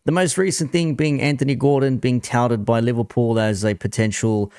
The most recent thing being Anthony Gordon being touted by Liverpool as a potential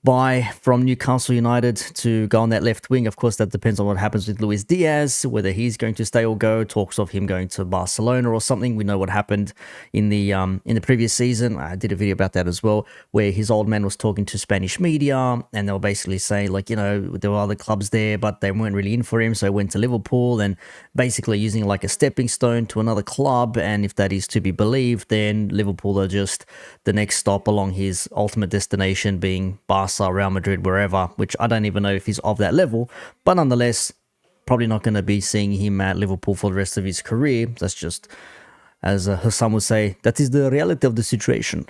buy from Newcastle United to go on that left wing. Of course, that depends on what happens with Luis Diaz, whether he's going to stay or go. Talks of him going to Barcelona or something. We know what happened in the previous season. I did a video about that as well, where his old man was talking to Spanish media, and they were basically saying, like, there were other clubs there, but they weren't really in for him, so he went to Liverpool, and basically using like a stepping stone to another club. And if that is to be believed, then Liverpool are just the next stop along his ultimate destination, being Barcelona, Real Madrid, wherever, which I don't even know if he's of that level, but nonetheless, probably not going to be seeing him at Liverpool for the rest of his career. That's just, as Hassan would say, that is the reality of the situation,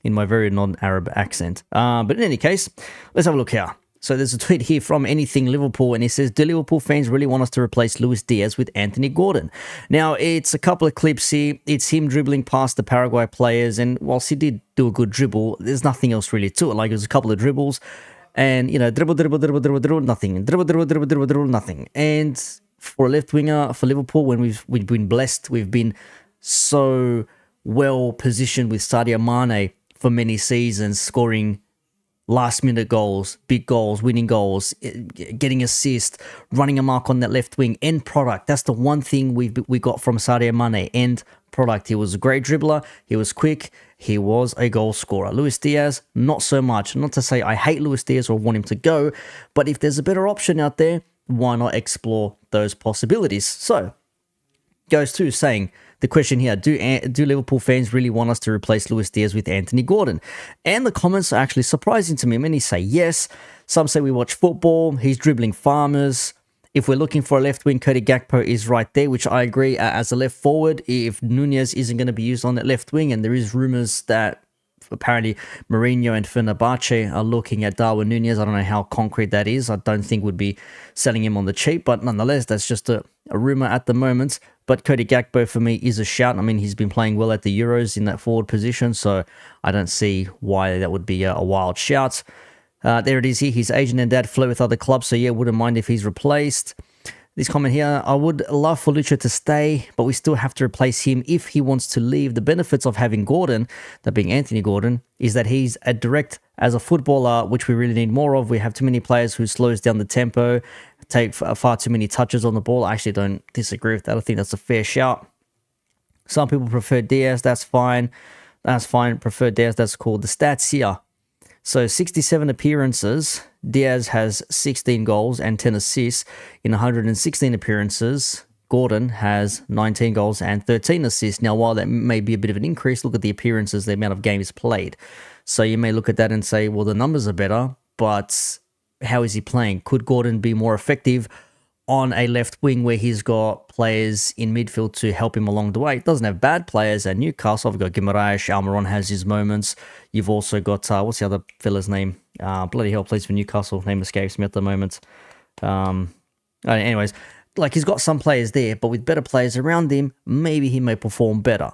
in my very non-Arab accent. But in any case, let's have a look here. So there's a tweet here from Anything Liverpool, and it says, do Liverpool fans really want us to replace Luis Diaz with Anthony Gordon? Now, it's a couple of clips here. It's him dribbling past the Paraguay players, and whilst he did do a good dribble, there's nothing else really to it. Like, it was a couple of dribbles, and, dribble, nothing. Dribble, nothing. And for a left winger, for Liverpool, when we've been blessed, we've been so well positioned with Sadio Mane for many seasons, scoring last-minute goals, big goals, winning goals, getting assists, running a mark on that left wing. End product. That's the one thing we got from Sadio Mane. End product. He was a great dribbler. He was quick. He was a goal scorer. Luis Diaz, not so much. Not to say I hate Luis Diaz or want him to go, but if there's a better option out there, why not explore those possibilities? So, goes to saying, the question here, do Liverpool fans really want us to replace Luis Diaz with Anthony Gordon? And the comments are actually surprising to me. Many say yes. Some say we watch football. He's dribbling farmers. If we're looking for a left wing, Cody Gakpo is right there, which I agree. As a left forward, if Nunez isn't going to be used on that left wing, and there is rumours that apparently Mourinho and Fenerbahce are looking at Darwin Nunez. I don't know how concrete that is. I don't think would be selling him on the cheap, but nonetheless, that's just a rumour at the moment. But Cody Gakpo for me is a shout. I mean, he's been playing well at the Euros in that forward position, so I don't see why that would be a wild shout. There it is here. His agent and dad flirt with other clubs, so yeah, wouldn't mind if he's replaced. This comment here, I would love for Lucha to stay, but we still have to replace him if he wants to leave. The benefits of having Gordon, that being Anthony Gordon, is that he's a direct as a footballer, which we really need more of. We have too many players who slows down the tempo, take far too many touches on the ball. I actually don't disagree with that. I think that's a fair shout. Some people prefer Diaz. That's fine. That's fine. Prefer Diaz. That's cool. The stats here. So 67 appearances. Diaz has 16 goals and 10 assists. In 116 appearances, Gordon has 19 goals and 13 assists. Now, while that may be a bit of an increase, look at the appearances, the amount of games played. So you may look at that and say, well, the numbers are better, but how is he playing? Could Gordon be more effective on a left wing where he's got players in midfield to help him along the way? It doesn't have bad players at Newcastle. I've got Guimaraes, Almiron has his moments. You've also got, what's the other fella's name? Bloody hell, plays for Newcastle. Name escapes me at the moment. Anyways, like, he's got some players there, but with better players around him, maybe he may perform better.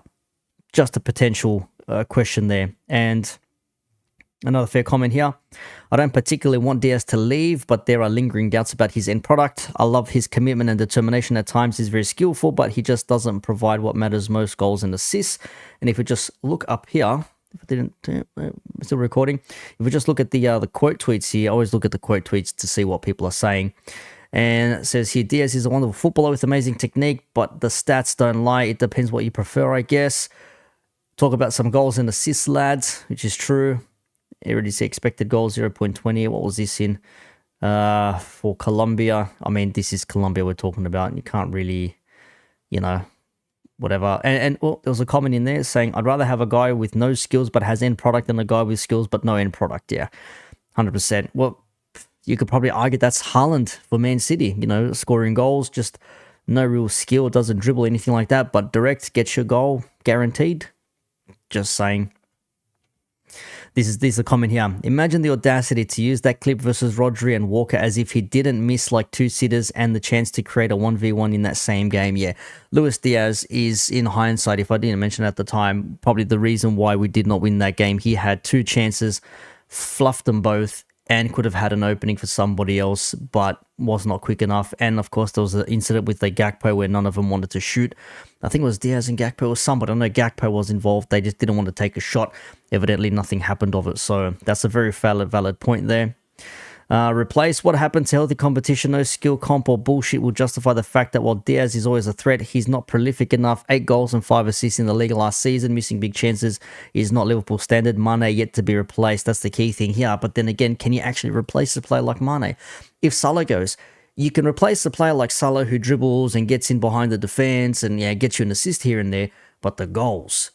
Just a potential question there. And another fair comment here. I don't particularly want Diaz to leave, but there are lingering doubts about his end product. I love his commitment and determination. At times he's very skillful, but he just doesn't provide what matters most, goals and assists. And if we just look up here, if I didn't, still recording. If we just look at the quote tweets here, I always look at the quote tweets to see what people are saying. And it says here, Diaz is a wonderful footballer with amazing technique, but the stats don't lie. It depends what you prefer, I guess. Talk about some goals and assists, lads, which is true. I already see expected goals, 0.20. What was this in? For Colombia. I mean, this is Colombia we're talking about. You can't really, whatever. And well, there was a comment in there saying, I'd rather have a guy with no skills but has end product than a guy with skills but no end product. Yeah, 100%. Well, you could probably argue that's Haaland for Man City. Scoring goals, just no real skill, doesn't dribble, anything like that, but direct, gets your goal, guaranteed. Just saying. This is a comment here. Imagine the audacity to use that clip versus Rodri and Walker as if he didn't miss like 2 sitters and the chance to create a 1v1 in that same game. Yeah, Luis Diaz is, in hindsight, if I didn't mention at the time, probably the reason why we did not win that game. He had 2 chances, fluffed them both, and could have had an opening for somebody else, but was not quick enough. And of course, there was an incident with the Gakpo where none of them wanted to shoot. I think it was Diaz and Gakpo or somebody. I know Gakpo was involved. They just didn't want to take a shot. Evidently, nothing happened of it. So that's a very valid point there. Replace what happened to healthy competition. No skill comp or bullshit will justify the fact that while Diaz is always a threat, he's not prolific enough. 8 goals and 5 assists in the league last season. Missing big chances is not Liverpool standard. Mane yet to be replaced. That's the key thing here. But then again, can you actually replace a player like Mane? If Salah goes, you can replace a player like Salah who dribbles and gets in behind the defense and gets you an assist here and there. But the goals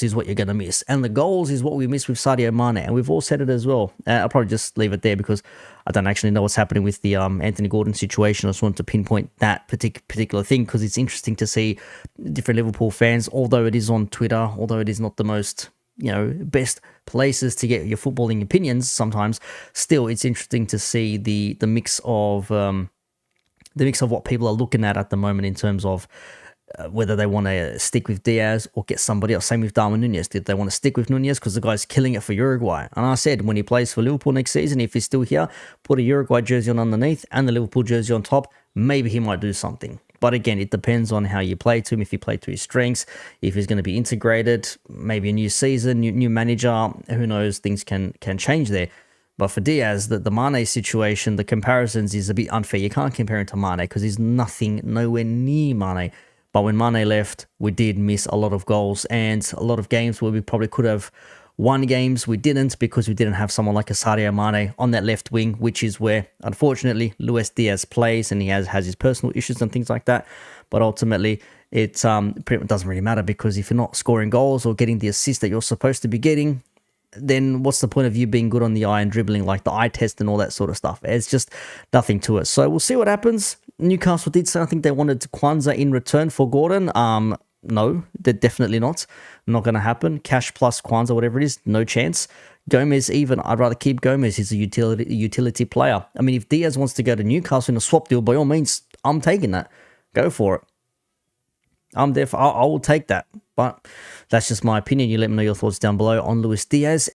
is what you're going to miss. And the goals is what we miss with Sadio Mane. And we've all said it as well. I'll probably just leave it there because I don't actually know what's happening with the Anthony Gordon situation. I just wanted to pinpoint that particular thing because it's interesting to see different Liverpool fans, although it is on Twitter, although it is not the most best places to get your footballing opinions sometimes, still it's interesting to see the mix of what people are looking at the moment in terms of whether they want to stick with Diaz or get somebody else. Same with Darwin Nunez. Did they want to stick with Nunez because the guy's killing it for Uruguay? And I said when he plays for Liverpool next season, if he's still here, put a Uruguay jersey on underneath and the Liverpool jersey on top, maybe he might do something. But again, it depends on how you play to him, if you play to his strengths, if he's going to be integrated, maybe a new season, new manager, who knows, things can change there. But for Diaz, the Mane situation, the comparisons is a bit unfair. You can't compare him to Mane because he's nowhere near Mane. But when Mane left, we did miss a lot of goals and a lot of games where we probably could have won games. We didn't because we didn't have someone like a Sadio Mane on that left wing, which is where, unfortunately, Luis Diaz plays and he has his personal issues and things like that. But ultimately, it doesn't really matter because if you're not scoring goals or getting the assist that you're supposed to be getting, then what's the point of you being good on the eye and dribbling, like the eye test and all that sort of stuff? It's just nothing to it. So we'll see what happens. Newcastle did say I think they wanted Kwanzaa in return for Gordon. No, they're definitely not. Not going to happen. Cash plus Kwanzaa, whatever it is, no chance. Gomez even, I'd rather keep Gomez. He's a utility player. I mean, if Diaz wants to go to Newcastle in a swap deal, by all means, I'm taking that. Go for it. I'm there for, I will take that. But that's just my opinion. You let me know your thoughts down below on Luis Diaz.